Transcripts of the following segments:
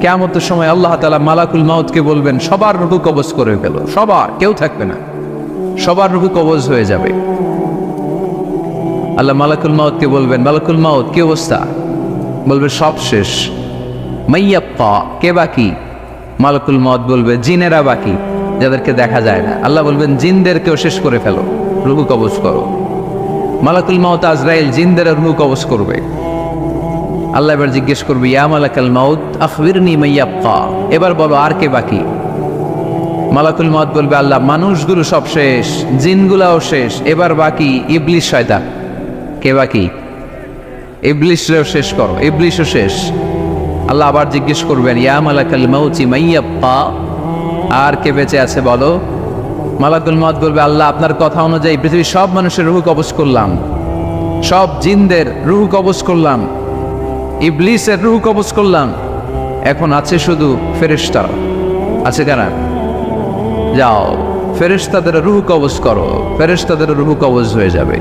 কিয়ামতের সময় আল্লাহ তাআলা মালাকুল মাউতকে বলবেন সবার রূহ কবজ করে ফেলো, সবার, কেউ থাকবে না, সবার রূহ কবজ হয়ে যাবে। আল্লাহ মালাকুল মাউতকে বলবেন, মালাকুল মাউত কি অবস্থা? বলবে সব শেষ। মাইয়াপ্পা, কে বাকি? মালাকুল মাউত বলবে জিনেরা বাকি, যাদেরকে দেখা যায় না। আল্লাহ বলবেন জিনদেরকেও শেষ করে ফেলো, রূহ কবজ করো। মালাকুল মাউত আজরাইল জিনদের রূহ কবজ করবে। আল্লাহ এবার জিজ্ঞেস করবে, ইয়া মালাকাল মাউত আখবিরনি মাইয়াপ্পা, এবার বলো আর কে বাকি? মালাকুল মাউত বলবে, আল্লাহ মানুষগুলো সব শেষ, জিনগুলাও শেষ, এবার বাকি ইবলিস শয়তান। কে বাকি? ইবলিসও শেষ করো, ইবলিসও শেষ। আল্লাহ আবার জিজ্ঞেস করবেন, ইয়া মালাকাল মাউতি মাইয়াপ্পা, আর কে বেঁচে আছে বলো? মালাকুল মাউত বলবে, আল্লাহ আপনার কথা অনুযায়ী পৃথিবীর সব মানুষের রূহ কবজ করলাম, সব জিনদের রূহ কবজ করলাম, ইবলিসের রূহ কবজ করলাম, এখন আছে শুধু ফেরেশতারা। আছে কারা? যাও ফেরেশতাদের রূহ কবজ করো, ফেরেশতাদের রূহ কবজ হয়ে যাবে।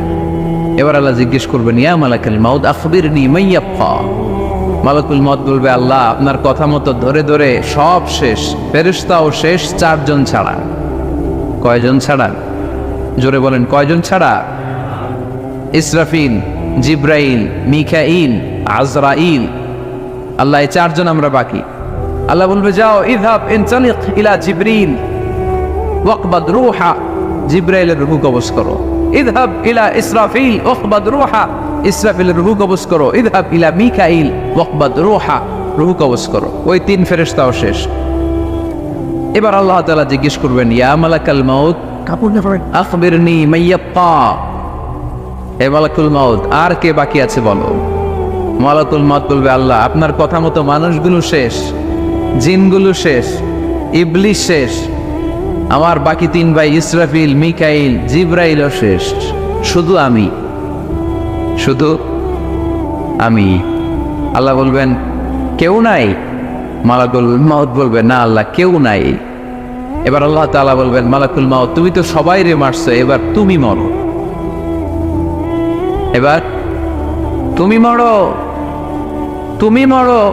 এবার আল্লাহ জিজ্ঞেস করবেন, ইয়া মালাকাল মাউত আখবিরনি মাইয়াপ্পা। মালাকুল মাউত বলবে, আল্লাহ আপনার কথা মতো ধরে ধরে সব শেষ, ফেরেশতাও শেষ, চারজন ছাড়া। কয়জন ছাড়া? জোরে বলেন, কয়জন ছাড়া? ইসরাফিল, জিব্রাইল, মিকাইল, আজরাইল। আল্লাহ এই চারজন আমরা বাকি। আল্লাহ বলবে, যাও ইযহাব ইনতালিক ইলা জিবরিল ওয়াকবাদ রূহা, জিব্রাইলের রূহ কবজ করো। ইযহাব ইলা ইসরাফিল ওয়াকবাদ রূহা, ইসরাফিলের রূহ কবজ করো। ইযহাব ইলা মিকাইল ওয়াকবাদ রূহা, রূহ কবজ করো। ওই তিন ফেরেশতাও শেষ। এবার আল্লাহ তাআলা জিজ্ঞেস করবেন, ইয়া মালাকাল মাউত আখবিরনি মাইয়াপ্পা, হে মালাকুল মাউত আর কে বাকি আছে বলো? মালাকুল মাউত বলবে, আল্লাহ আপনার কথা মতো মানুষগুলো শেষ, জিনগুলো শেষ, ইবলিস শেষ, আমার বাকি তিন ভাই ইসরাফিল, মিকাইল, জিব্রাইলও শেষ, শুধু আমি, শুধু আমি। আল্লাহ বলবেন, কেউ নাই? মালাকুল মাউত বলবে, না আল্লাহ কেউ নাই। এবার আল্লাহ তাআলা বলবেন, মালাকুল মাউত তুমি তো সবাই রে মারছো, এবার তুমি মরো, এবার তুমি মরো, তুমি মরো।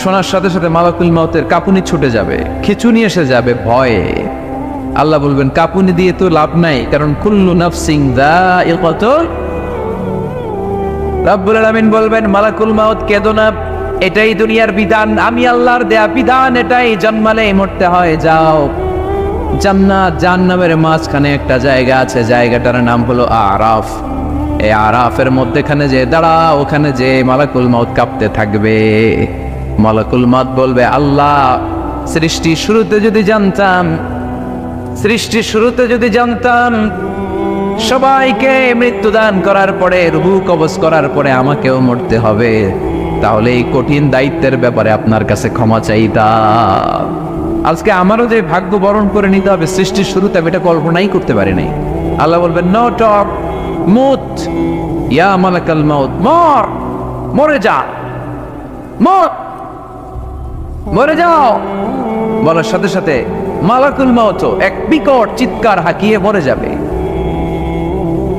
শোনার সাথে সাথে মালাকুল মাউতের কাঁপুনি ছুটে যাবে, খিঁচুনি এসে যাবে ভয়ে। আল্লাহ বলবেন, কাঁপুনি দিয়ে তো লাভ নাই, কারণ কুল্লু নাফসিন যায়িকাতুল। রব্বুল আলামিন বলবেন, মালাকুল মাউত কেঁদো না, এটাই দুনিয়ার বিধান, আমি আল্লাহর দেয়া বিধান, এটাই জন্মালেই মরতে হয়। যাও, জান্নাত জাহান্নামের মাঝখানে একটা জায়গা আছে, জায়গাটার নাম হলো আরাফ। এই আরাফের মধ্যেখানে যে দাঁড়া, ওখানে যে মালাকুল মাউত কাঁপতে থাকবে। মালাকুল মাউত বলবে, আল্লাহ সৃষ্টির শুরুতে যদি জানতাম, সৃষ্টির শুরুতে যদি জানতাম সবাইকে মৃত্যুদান করার পরে, রূহ কবজ করার পরে আমাকেও মরতে হবে, তাহলে এই কঠিন দায়িত্বের ব্যাপারে আপনার কাছে ক্ষমা চাইতাম। আজকে আমারও যে ভাগ্য বরণ করে নিতে হবে সৃষ্টির শুরুতে, আমি এটা কল্পনাই করতে পারি নাই। আল্লাহ বলবেন, নো টক, মুত, ইয়া মালাকাল মাউত, মর, মরে যা, মর, মরে যাও। বলার সাথে সাথে মালাকুল মাউত এক বিকট চিৎকার হাঁকিয়ে মরে যাবে।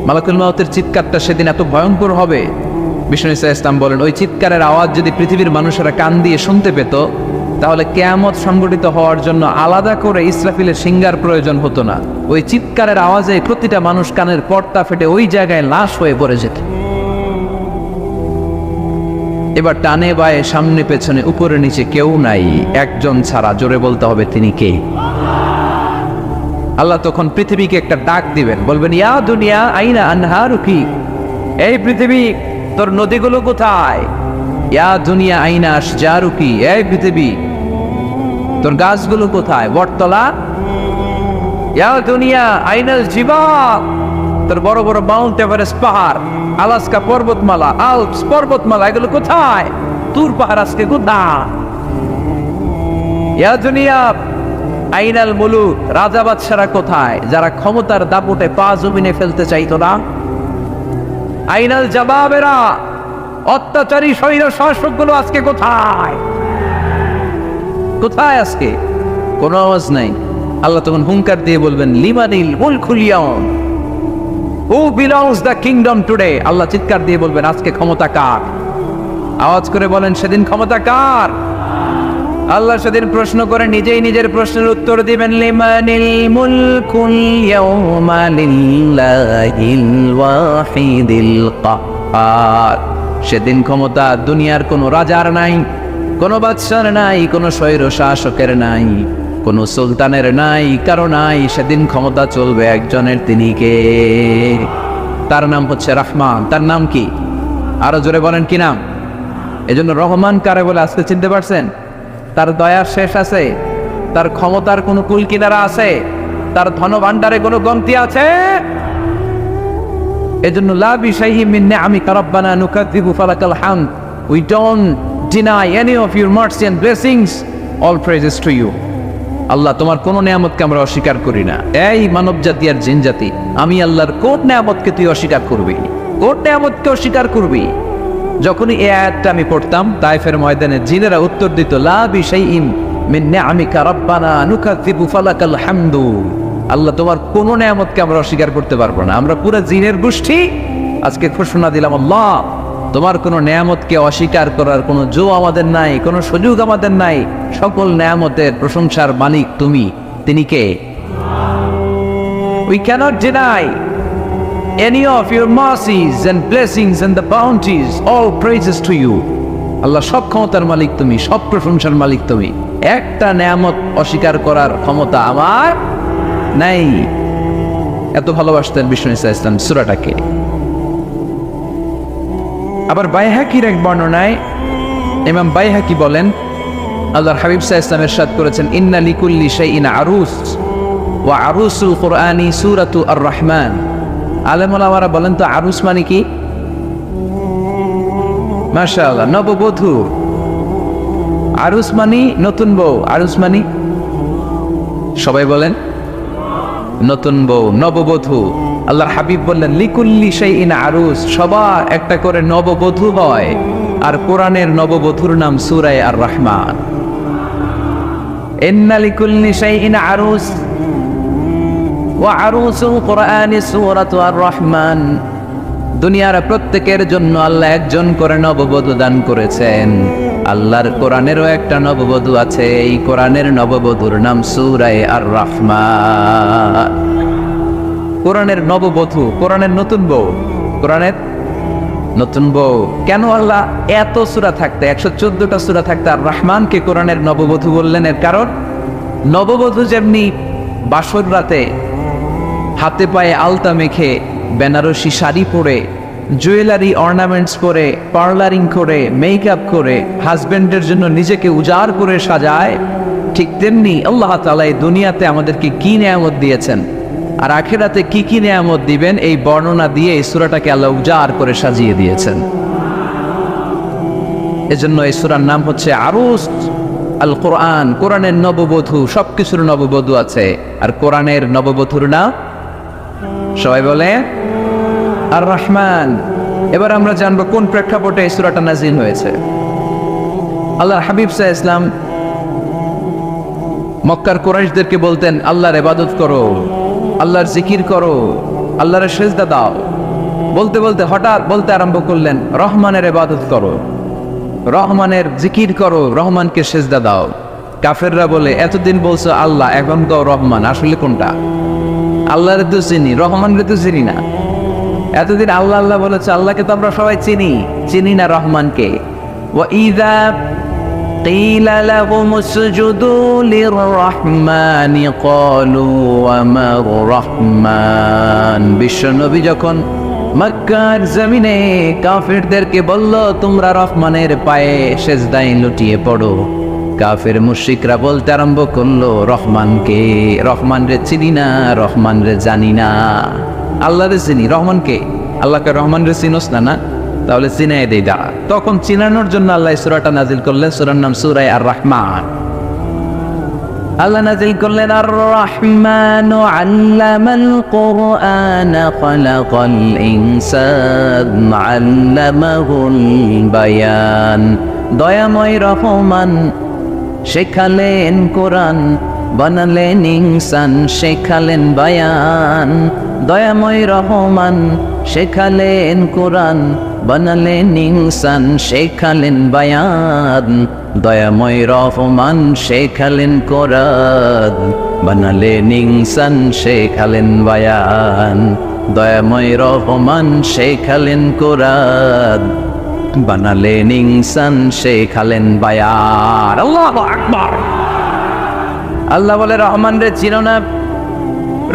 মালাকুল মাউতের চিৎকারটা সেদিন এত ভয়ঙ্কর হবে, বিষ্ণু ইসলাম বলেন, ওই চিৎকারের আওয়াজ যদি পৃথিবীর মানুষেরা কান দিয়ে শুনতে পেত, তাহলে কিয়ামত সংঘটিত হওয়ার জন্য আলাদা করে ইসরাফিলের সিঙ্গার প্রয়োজন হতো না। ওই চিৎকারের আওয়াজে প্রতিটা মানুষ কানের পর্দা ফেটে ওই জায়গায় লাশ হয়ে পড়ে যেত। এবার টানে বায়ে, সামনে পেছনে, উপরে নিচে কেউ নাই, একজন ছাড়া। জোরে বলতে হবে, তিনি কে? আল্লাহ তখন পৃথিবীকে একটা ডাক দিবেন, বলবেন, ইয়া দুনিয়া আইনা আনহারুকি, এই পৃথিবী তোর নদীগুলো কোথায়? ইয়া দুনিয়া আইনা আশজারুকি, এই পৃথিবী তোর গাছগুলো কোথায়? বটতলা। ইয়া দুনিয়া আইনাল জিবাল, তোর বড় বড় মাউন্ট এভারেস্ট পাহাড়, আলাস্কা পর্বতমালা, আল্পস পর্বতমালা, এগুলো কোথায়? তুর পাহাড় আজকে কোথায়? ইয়া দুনিয়া আইনাল মুলুক, রাজা বাদশারা কোথায়, যারা ক্ষমতার দাপটে পা জমিনে ফেলতে চাইতো না? আইনাল জাবাবেরা, অত্যাচারী স্বৈর শাসকগুলো আজকে কোথায়? কোথায় আজকে? কোনো আওয়াজ নাই। আল্লাহ তখন হুঙ্কার দিয়ে বলবেন, লিমানিল মুলকুল ইয়াউম, who belongs the kingdom today. আল্লাহ চিৎকার দিয়ে বলবেন, আজকে ক্ষমতা কার? আওয়াজ করে বলেন, সেদিন ক্ষমতা কার? আল্লাহ সেদিন প্রশ্ন করে নিজেই নিজের প্রশ্নের উত্তর দিবেন, লিমানিল মুলকুল ইয়াউমা লিল্লাহিল ওয়াহিদিল কাহ্হার। সেদিন ক্ষমতা দুনিয়ার কোনো রাজার নাই, কোনো বাদশার নাই, কোনো স্বৈর শাসকের নাই, কোনো সুলতানের নাই, কারো নাই। সেদিন ক্ষমতা চলবে একজনের, তিনি কে? তার নাম হচ্ছে রহমান। তার নাম কি? আরো জোরে বলেন কি নাম? এজন্য রহমান কারে বলে আজকে চিনতে পারছেন? তার দয়ার শেষ আছে? তার ক্ষমতার কোনো কুল কিনারা আছে? তার ধন ভান্ডারে কোনো কমতি আছে? এজন্য লা বিশাইইন মিন নিআমিকা রাব্বানা নুকাযযিবু ফালাকাল হামদ। We don't deny any of your mercy and blessings. All praises to you. আল্লাহ, তোমার কোন নিয়ামতকে আমরা অস্বীকার করি না। এই মানব জাতি আর জিন জাতি, আমি আল্লাহর কোন নিয়ামতকে তুই অস্বীকার করবি? কোন নিয়ামতকে অস্বীকার করবি? যখনই এই আয়াতটা আমি পড়তাম তায়েফের ময়দানে, জিনেরা উত্তর দিত, লা বিশাইইন মিন নিআমিকা রাব্বানা নুকাযযিবু ফালাকাল হামদু। আল্লাহ, তোমার কোন নিয়ামতকে আমরা অস্বীকার করতে পারবো না। আমরা পুরো জিনের গোষ্ঠী আজকে ঘোষণা দিলাম, আল্লাহ তোমার কোন নিয়ামতকে অস্বীকার করার কোনো জো আমাদের নাই, কোনো সুযোগ আমাদের নাই। সকল নিয়ামতের প্রশংসার মালিক তুমি। তিনি কে? We cannot deny any of your mercies and blessings and the bounties. All praises to you. আল্লাহ, সব ক্ষমতার মালিক তুমি, সব প্রশংসার মালিক তুমি। একটা নিয়ামত অস্বীকার করার ক্ষমতা আমার নাই। এত ভালোবাসতেন বিষ্ণু ইসা ইসলাম সূরাটাকে। আবার বাইহাকির এক বর্ণনায় ইমাম বাইহাকি বলেন, আল্লাহর হাবিব সাল্লাল্লাহু আলাইহি ওয়াসাল্লাম ইরশাদ করেছেন, ইন্না লিকুল্লি শাইইন আরুস ওয়া আরুসুল কুরআনি সূরাতু আর-রাহমান। আলেম ওলামারা বলেন তো আরুস মানে কি? মাশাআল্লাহ, নববধূ। আরুস মানে নতুন বউ। আরুস মানে সবাই বলেন নতুন বউ, নববধূ। আল্লাহর হাবিব বললেন, লিকুল্লি শাইইন আরুস, সবার একটা করে নববধূ হয়। আর কোরআনের নববধূর নাম সূরা আর-রাহমান। ইন্না লিকুল্লি শাইইন আরুস ওয়া আরুসুল কুরআনি সূরাতু আর-রাহমান। দুনিয়ার প্রত্যেকের জন্য আল্লাহ একজন করে নববধূ দান করেছেন। আল্লাহর কোরআনেরও একটা নববধূ আছে। এই কোরআনের নববধূর নাম সূরা আর-রাহমান। কোরআনের নববধূ, কোরআনের নতুন বউ, কোরআনের নতুন বউ। কেন আল্লাহ এত সূরা থাকতে, 114টা সূরা থাকতে আর রহমানকে কোরআনের নববধূ বললেন? এর কারণ, নববধূ যেমনি বাসর রাতে হাতে পায়ে আলতা মেখে, বেনারসি শাড়ি পরে, জুয়েলারি অর্নামেন্টস পরে, পার্লারিং করে, মেকআপ করে হাজবেন্ডের জন্য নিজেকে উজাড় করে সাজায়, ঠিক তেমনি আল্লাহ তাআলা এই দুনিয়াতে আমাদেরকে কি নিয়ামত দিয়েছেন আর আখিরাতে কি কি নিয়ামত দিবেন, এই বর্ণনা দিয়ে এই সূরাটাকে আল্লাহ উজাড় করে সাজিয়ে দিয়েছেন। এজন্য এই সূরার নাম হচ্ছে আরুস আল কোরআন। কোরআনের নববধূ, সবকিছুর নববধূ আছে। আর কোরআনের নববধূর নাম সবাই বলে আর রহমান। এবার আমরা জানবো কোন প্রেক্ষাপটে এই সূরাটা নাজিল হয়েছে। আল্লাহর হাবিব সাল্লাল্লাহু আলাইহি ওয়াসাল্লাম মক্কার কুরাইশদেরকে বলতেন, আল্লাহর ইবাদত করো, আল্লাহর জিকির করো, আল্লাহর সেজদা দাও। বলতে বলতে হঠাৎ বলতে আরম্ভ করলেন, রহমানের ইবাদত করো, রহমানের জিকির করো, রহমানকে সেজদা দাও। কাফেররা বলে, এতদিন বলছো আল্লাহ, এখন কও রহমান, আসলে কোনটা? আল্লাহরে তো চিনি, রহমানরে তো চিনি না। এতদিন আল্লাহ আল্লাহ বলেছে, আল্লাহকে তো আমরা সবাই চিনি না রহমানকে। ওয়া ইযা قيل لهم اسجدوا للرحمن قالوا وما الرحمن। বিশ্বনবী যখন মক্কার জমিনে কাফেরদেরকে বলল, তোমরা রহমানের পায়ে সেজদায় লুটিয়ে পড়ো, কাফের মুশরিকরা বলতে আরম্ভ করলো, রহমানকে, রহমানরে চিনি না, রহমানরে জানি না। আল্লাহরে চিনি, রহমানকে? আল্লাহকে রহমানরে চিনোস না? না, তাহলে চিনাই দেই দাঁড়া। তখন চিনানোর জন্য আল্লাহ সূরাটা নাজিল করলেন। সূরার নাম সূরা আর-রাহমান। আল্লাহ নাজিল করলেন, আর রহমানু আল্লামাল কুরআন খালাকাল ইনসান আল্লামাহুল বায়ান। দয়াময় রহমান শেখালেন কোরআন, বানালেন ইনসান শেখালেন বায়ান, দয়াময় রহমান শেখালেন কোরআন, বানালেন ইনসান শেখালেন বায়ান, দয়াময় রহমান শেখালেন কোরআন, বানালেন ইনসান শেখালেন বায়ান, দয়াময় রহমান শেখালেন কোরআন, বানালেন ইনসান শেখালেন বায়ান। আল্লাহু আকবার। আল্লাহ বলে রহমান রে চিনো না,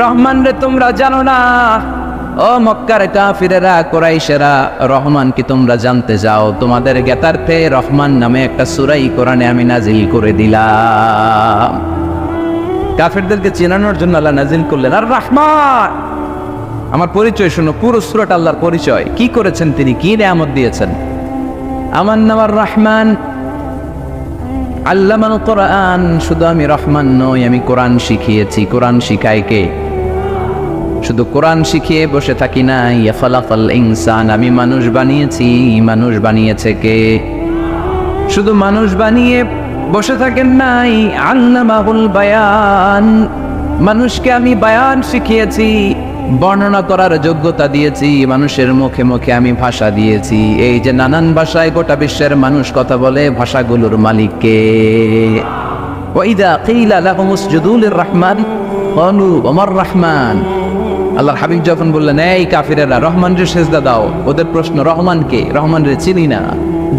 রহমান রে তোমরা জানো না। ও মক্কার কাফিরেরা কুরাইশেরা, রহমান কি তোমরা জানতে যাও? তোমাদের জ্ঞাতার্থে রহমান নামে একটা সূরাই কোরআনে আমি নাজিল করে দিলাম। কাফিরদেরকে চেনানোর জন্য আল্লাহ নাজিল করলেন আর রহমান। আমার পরিচয় শোনো, পুরো সূরাটা আল্লাহর পরিচয়, কি করেছেন তিনি, কি নিয়ামত দিয়েছেন। আমার নাম আর রহমান, আল্লামাল কোরআন। শুধু আমি রহমান নই, আমি কোরআন শিখিয়েছি। কোরআন শিখায় কে? শুধু কোরআন শিখিয়ে বসে থাকি না। ইয়া খালাকাল ইনসান, আমি মানুষ বানিয়েছি। মানুষ বানিয়েছে কে? শুধু মানুষ বানিয়ে বসে থাকেন নাই, আল্লামাহুল বায়ান, মানুষকে আমি বায়ান শিখিয়েছি, বর্ণনা করার যোগ্যতা দিয়েছি। মানুষের মুখে মুখে আমি ভাষা দিয়েছি। এই যে নানান ভাষায় গোটা বিশ্বের মানুষ কথা বলে, ভাষাগুলোর মালিক কে? ওয়াইদা কিলা লাহুম উসজুদু লিররহমান ক্বালু ওমার রহমান। আল্লাহর হাবিব যখন বললেন এই কাফিরেরা রহমানরে সেজদা দাও, ওদের প্রশ্ন রহমান কে? রহমানরে চিনি না,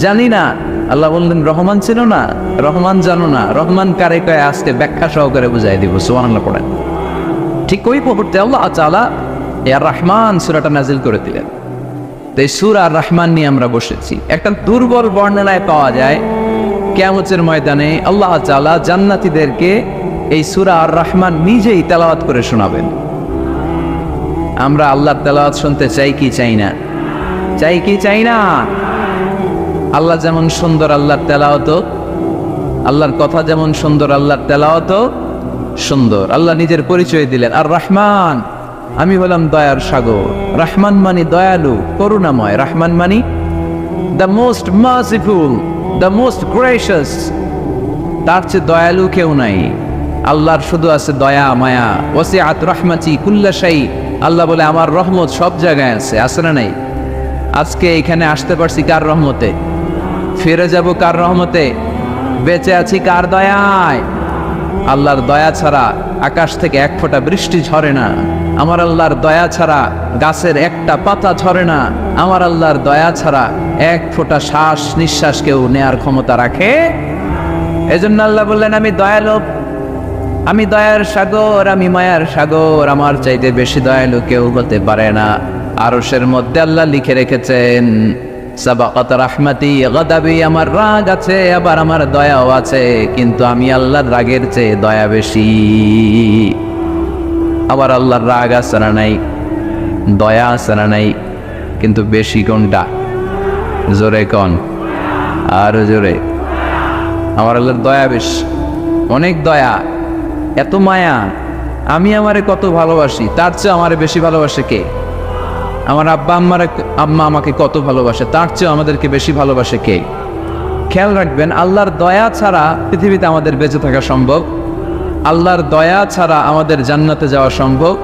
জানি না। আল্লাহ বললেন রহমান ছিল না, রহমান জানো না, রহমান কারে কয় আজকে ব্যাখ্যা সহকারে বুঝাই দিব। সুবহানাল্লাহ পড়েন। ঠিক ওই মুহূর্তে আল্লাহ তাআলা আর রহমান সূরাটা নাজিল করে দিলেন। তো এই সূরা আর রহমান নিয়ে আমরা বসেছি। একটা দুর্বল বর্ণনায় পাওয়া যায় কিয়ামতের ময়দানে আল্লাহ তাআলা জান্নাতীদেরকে এই সূরা আর রহমান নিজেই তেলাওয়াত করে শোনাবেন। আমরা আল্লাহর তেলাওয়াত শুনতে চাই কি চাই না? চাই কি চাই না? আল্লাহ যেমন সুন্দর, আল্লাহর তেলাওয়াত, আল্লাহর কথা যেমন সুন্দর, আল্লাহর তেলাওয়াত সুন্দর। আল্লাহ নিজের পরিচয় দিলেন আর রহমান, আমি হলাম দয়ার সাগর। রহমান মানি দয়ালু, করুণাময়। রহমান মানি the most merciful, the most gracious. তার চেয়ে দয়ালু কেউ নাই। আল্লাহর শুধু আছে দয়া মায়া। ওয়াসিআত রাহমাতি কুল্লা শাই। আল্লাহ বলে আমার রহমত সব জায়গায় আছে। আছে না নাই? আজকে এখানে আসতে পারছি কার রহমতে? ফিরে যাব কার রহমতে? বেঁচে আছি কার দয়ায়? আল্লাহর দয়া ছাড়া আকাশ থেকে এক ফোঁটা বৃষ্টি ঝরে না। আমার আল্লাহর দয়া ছাড়া গাছের একটা পাতা ঝরে না। আমার আল্লাহর দয়া ছাড়া এক ফোঁটা শ্বাস নিঃশ্বাস কেউ নেয়ার ক্ষমতা রাখে? এজন্য আল্লাহ বললেন আমি দয়ালু, আমি দয়ার সাগর, আমি মায়ার সাগর। আমার চাইতে বেশি দয়ালু কেউ হতে পারে না। আরশের মধ্যে আল্লাহ লিখে রেখেছেন সাবাকাত রাহমাতি গাদাবি, আমার রাগ আছে আবার আমার দয়াও আছে, কিন্তু আমি আল্লাহর রাগের চেয়ে দয়া বেশি। আবার আল্লাহর রাগ আছে না নাই? দয়া আছে না নাই? কিন্তু বেশি কোনটা? জোরে কোন? আর জোরে। আমার আল্লাহর দয়া বেশি, অনেক দয়া, এত মায়া। আমি আমারে কত ভালোবাসি, তার চেয়ে আমারে বেশি ভালোবাসে কে? আমার আম্মা আমাকে কত ভালোবাসে, তার চেয়ে আমাদেরকে বেশি ভালোবাসে কে? খেয়াল রাখবেন, আল্লাহর দয়া ছাড়া পৃথিবীতে আমাদের বেঁচে থাকা সম্ভব। আল্লাহর দয়া ছাড়া আমাদের জান্নাতে যাওয়া সম্ভব।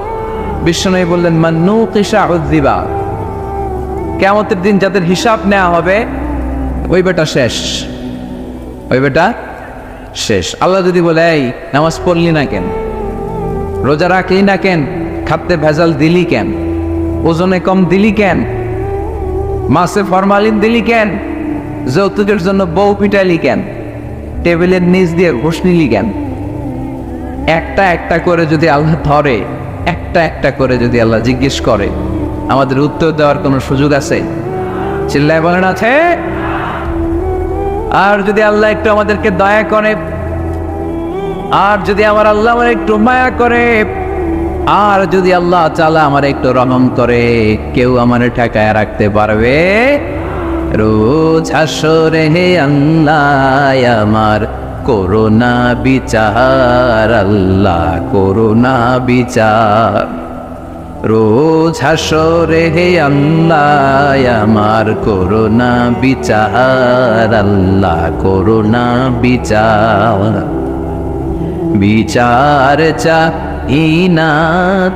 বিশ্বনবী বললেন মান নুকিশা উযযিবা, কিয়ামতের দিন যাদের হিসাব নেওয়া হবে ওই বেটা শেষ, ওই বেটা শেষ। আল্লাহ যদি বলে এই নামাজ পড়লি না কেন, রোজা রাখলি না কেন, খাদ্যে ভেজাল দিলি কেন, ওজনে কম দিলি কেন, মাছে ফরমালিন দিলি কেন, যৌতুকের জন্য বউ পিটাইলি কেন, টেবিলের নিচ দিয়ে ঘুষ নিলি কেন, একটা একটা করে যদি আল্লাহ ধরে, একটা একটা করে যদি আল্লাহ জিজ্ঞেস করে, আমাদের উত্তর দেওয়ার কোনো সুযোগ আছে? চিল্লায় বলেন আছে? আর যদি আল্লাহ একটু আমাদেরকে দয়া করে, আর যদি আমার আল্লাহ আমার একটু মায়া করে, আর যদি আল্লাহ তাআলা আমার একটু রহম করে, কেউ আমার ঠেকায় রাখতে পারবে? রোজ হাসরে হে আল্লাহ আমার করোনা বিচার, আল্লাহ করোনা বিচার। রোজ হাসরে হে আল্লাহ আমার করোনা বিচার, আল্লাহ করোনা বিচার। বিচার চাহি না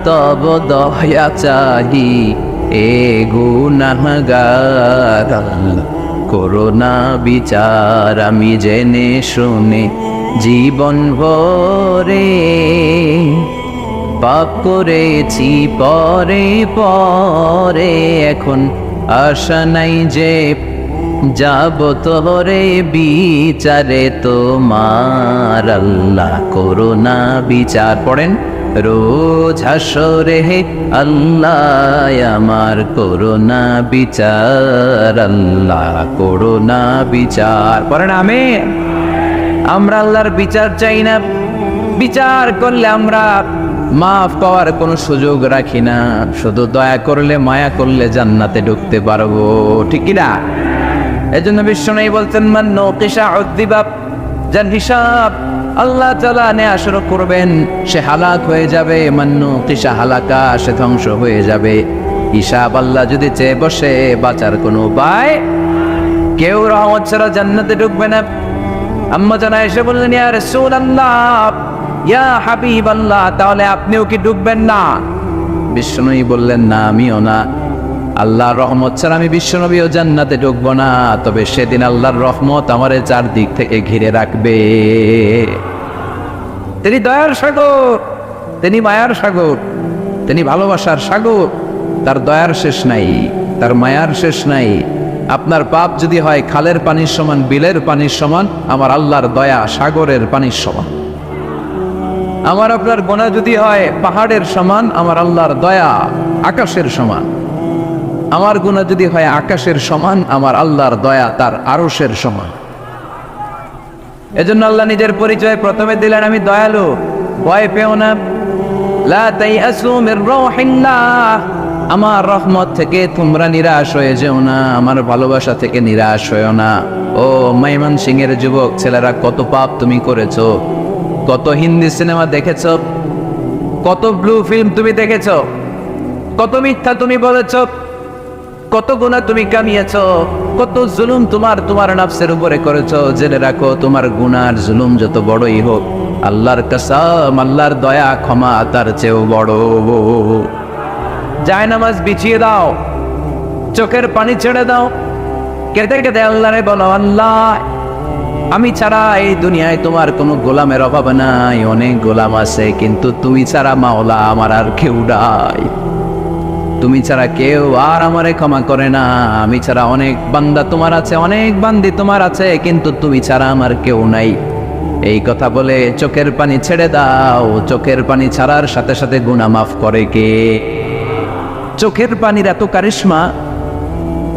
তব দয়া চাহি এ গুনাহগার আল্লাহ করোনা বিচার আমি জেনে শুনে জীবন ভরে পাপ করেছি পরে পরে এখন আশা নাই যে যাব তোরে বিচারে তোমার আল্লাহ করোনা বিচার পড়েন রোজ হাসরে হে আল্লাহ আমার করোনা বিচার আল্লাহ করোনা বিচার পড়েন আমিন। আমরা আল্লাহর বিচার চাই না, বিচার করলে আমরা মাফ পাওয়ার কোনো সুযোগ রাখি না, শুধু দয়া করলে মায়া করলে জান্নাতে ঢুকতে পারবো, ঠিক কিনা? এই জন্য বিশ্বনবী বলছেন মান নুকিশা উযিবা, যার হিসাব আল্লাহ তাআলা নেয়া শুরু করবেন সে হালাক হয়ে যাবে, মান নুকিশা হালাকা, সে ধ্বংস হয়ে যাবে। হিসাব আল্লাহ যদি চেয়ে বসে বাঁচার কোনো উপায়, কেউ রহমত ছাড়া জান্নাতে ঢুকবে না। আম্মা জানা এসে বললেন ইয়া রাসূলুল্লাহ ইয়া হাবিবাল্লাহ, তাহলে আপনিও কি ডুববেন না? বিশ্বনবী বললেন না, আমিও না। আল্লাহর রহমত ছাড়া আমি বিশ্বনবীও জান্নাতে ঢুকবো না, তবে সেদিন আল্লাহর রহমত আমারে চারদিক থেকে ঘিরে রাখবে। তিনি দয়ার সাগর, তিনি মায়ার সাগর, তিনি ভালোবাসার সাগর। তার দয়ার শেষ নাই, তার মায়ার শেষ নাই। আপনার পাপ যদি হয় খালের পানির সমান, বিলের পানির সমান, আমার আল্লাহর দয়া সাগরের পানির সমান। আমার আপনার গুনাহ যদি হয় পাহাড়ের সমান, আমার আল্লাহর দয়া আকাশের সমান। আমার গুনাহ যদি হয় আকাশের সমান, আমার আল্লাহর দয়া তার আরশের সমান। এজন্য আল্লাহ নিজের পরিচয় প্রথমে দিলেন আমি দয়ালু, ভয় পেও না। লা তাইয়াসু মির রাহিল্লাহ, আমার রহমত থেকে তোমরা নিরাশ হয়ে যেও না, আমার ভালোবাসা থেকে নিরাশ হয়েও না। ও ময়মনসিংহের যুবক ছেলেরা, কত পাপ তুমি করেছো, কত হিন্দি সিনেমা দেখেছো, কত ব্লু ফিল্ম তুমি দেখেছো, কত মিথ্যা তুমি বলেছো, কত গুনাহ তুমি কামিয়েছো, কত জুলুম তোমার নাফসের উপরে করেছো। জেনে রাখো তোমার গুনার জুলুম যত বড়ই হোক, আল্লাহর কসম আল্লাহর দয়া ক্ষমা তার চেয়েও বড়। জায়নামাজ বিছিয়ে দাও, চোখের পানি ছেড়ে দাও, কেঁদে কেঁদে আল্লাহরে বলো আল্লাহ আমি ছাড়া এই দুনিয়ায় তোমার কোনো গোলামের অভাব নাই, অনেক গোলাম আছে, কিন্তু তুমি ছাড়া মাওলা আমার আর কেউ নাই। তুমি ছাড়া কেউ আর আমারে ক্ষমা করে না। আমি ছাড়া অনেক বান্দা তোমার আছে, অনেক বান্দি তোমার আছে, কিন্তু তুমি ছাড়া আমার কেউ নাই। এই কথা বলে চোখের পানি ছেড়ে দাও। চোখের পানি ছাড়ার সাথে সাথে গুনাহ মাফ করে কে? চোখের পানির এত কারিশমা,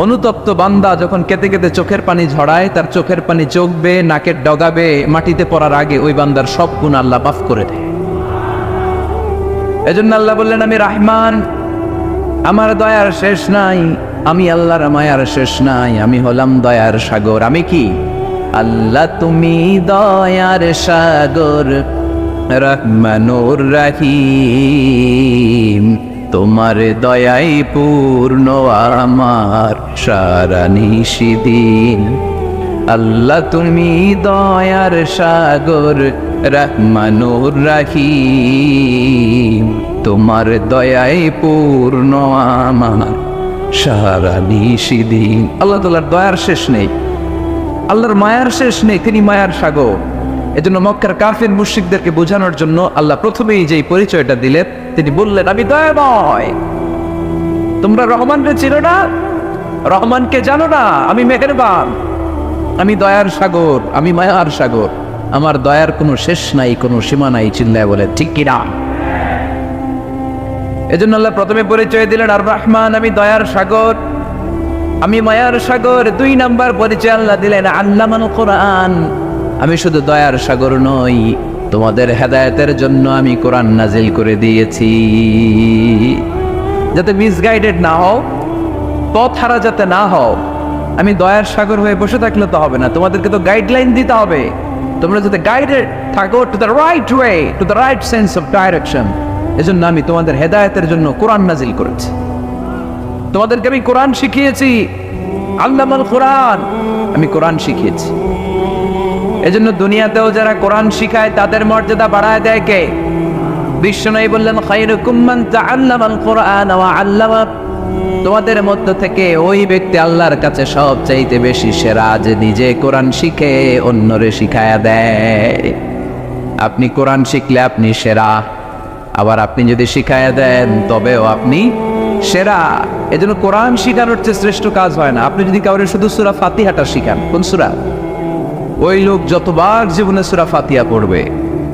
অনুতপ্ত বান্দা যখন কেঁদে কেঁদে চোখের পানি ঝরায়, তার চোখের পানি চোখ বেয়ে নাকের ডগাবে মাটিতে পড়ার আগে ওই বান্দার সব গুনাহ আল্লাহ মাফ করে দেয়। এজন্য আল্লাহ বললেন আমি রহমান, আমার দয়ার শেষ নাই, আমি আল্লাহর মায়ার শেষ নাই, আমি হলাম দয়ার সাগর। আমি কি? আল্লাহ তুমি দয়ার সাগর, রহমানুর রহিম, তোমার দয়াই পূর্ণ আমার সারা নিশিদিন। আল্লাহ তুমি দয়ার সাগর, রহমানুর রহিম, তোমার দয়াই পূর্ণ আমার সারা নিশিদিন। আল্লাহ তাআলার দয়ার শেষ নেই, আল্লাহর মায়ার শেষ নেই, তিনি মায়ার সাগর। এজন্য মক্কার কাফির মুশরিকদেরকে বোঝানোর জন্য আল্লাহ প্রথমেই যে পরিচয়টা দিলেন, তিনি বললেন আমি দয়াময়। তোমরা রহমানকে চিনো না, রহমানকে জানো না, আমি মেহেরবান, আমি দয়ার সাগর, আমি মায়ার সাগর, আমার দয়ার কোনো শেষ নাই, কোনো সীমা নাই। চিল্লায় বলে ঠিক কিনা? এজন্য আল্লাহ প্রথমে পরিচয় দিলেন আর রহমান, আমি দয়ার সাগর, আমি মায়ার সাগর। 2 নাম্বার পরিচয় আল্লাহ দিলেন আল্লামাল কোরআন, আমি শুধু দয়ার সাগর নই, তোমাদের হেদায়েতের জন্য আমি কোরআন নাজিল করে দিয়েছি, যাতে মিসগাইডেড না হও, পথ হারা যাতে না হও। আমি দয়ার সাগর হয়ে বসে থাকলে তো হবে না, তোমাদেরকে তো গাইডলাইন দিতে হবে। তোমরা যাতে গাইডেড থাকো to the right way, to the right sense of direction. এজন্য আমি তোমাদের হেদায়েতের জন্য কোরআন নাজিল করেছি, তোমাদেরকে আমি কোরআন শিখিয়েছি। আল্লামাল কোরআন, আমি কোরআন শিখিয়েছি। এজন্য দুনিয়াতেও যারা কোরআন শিখায় তাদের মর্যাদা বাড়ায় দেয় কে? বিশ্বনবী বললেন, খায়রুকুম মান তাআল্লামাল কুরআন ওয়া আল্লামা। তোমাদের মধ্য থেকে ওই ব্যক্তি আল্লাহর কাছে সবচাইতে বেশি সেরা, যে নিজে কোরআন শিখে অন্যরে শিখায়া দেয়। আপনি কোরআন শিখলে আপনি সেরা, আবার আপনি যদি শিখায়া দেন তবেও আপনি সেরা। এজন্য কোরআন শিখানোর চেয়ে শ্রেষ্ঠ কাজ হয় না। আপনি যদি কাউরে শুধু সূরা ফাতিহাটা শিখান, কোন সূরা, ওই লোক যতবার জীবনে সূরা ফাতিহা পড়বে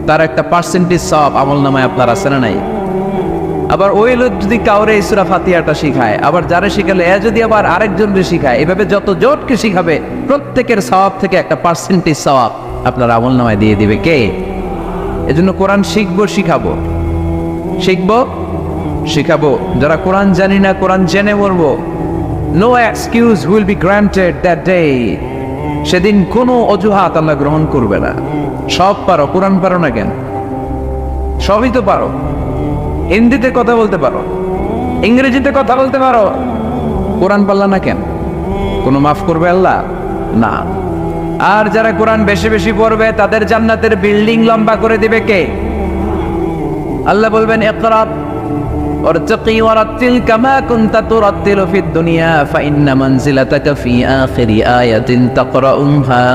তার একটা পার্সেন্টেজ সওয়াব আমলনামায় আপনার আছে না নাই? আবার ওই লোক যদি কাউরে এই সূরা ফাতিহাটা শিখায়, আবার যারা শিখালে এ যদি আবার আরেকজনকে শিখায়, এভাবে যত জোটকে শিখাবে প্রত্যেকের সওয়াব থেকে একটা পার্সেন্টেজ সওয়াব আপনার আমলনামায় দিয়ে দিবে কে? এজন্য কোরআন শিখবো, শিখাবো, শিখবো, শিখাবো। যারা কোরআন জানি না কোরআন জেনে মরবো। No excuse will be granted that day. সেদিন কোনো অজুহাত আল্লাহ গ্রহণ করবে না। সব পারো, কোরআন পারো না কেন? সবই তো পারো। হিন্দিতে কথা বলতে পারো, ইংরেজিতে কথা বলতে পারো, কোরআন পারলা না কেন? কোনো মাফ করবে আল্লাহ? না। আর যারা কোরআন বেশি বেশি পড়বে তাদের জান্নাতের বিল্ডিং লম্বা করে দিবে কে? আল্লাহ বলবেন, ইকরা ওয়ারতাকি ওয়ারাতিল কামা কুনতা তুরাতিলু ফিদ দুনিয়া ফাইন্না মানজিলাতাকা ফি আখিরি আয়াতিন তাকরাউহা।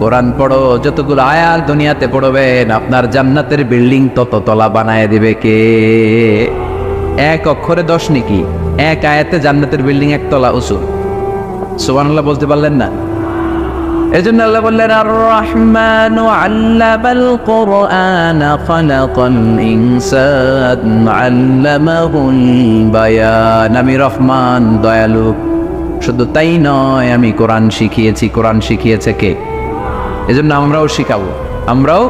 কোরআন পড়ো, যতগুলো আয়াত দুনিয়াতে পড়বেন আপনার জান্নাতের বিল্ডিং তত তলা বানায় দিবে কে? এক অক্ষরে 10 নেকি, এক আয়াতে জান্নাতের বিল্ডিং একতলা উঁচু। সুবহানাল্লাহ বলতে পারলেন না? এজন্য আল্লাহ বললেন, আর রহমানু আল্লামাল কুরআনা খালাকাল ইনসান আল্লামাহুল বায়ান। আমি রহমান, দয়ালু। শুধু তাই নয়, আমি কোরআন শিখিয়েছি। কোরআন শিখিয়েছে কে? এজন্য আমরাও শিখাবো, আমরাও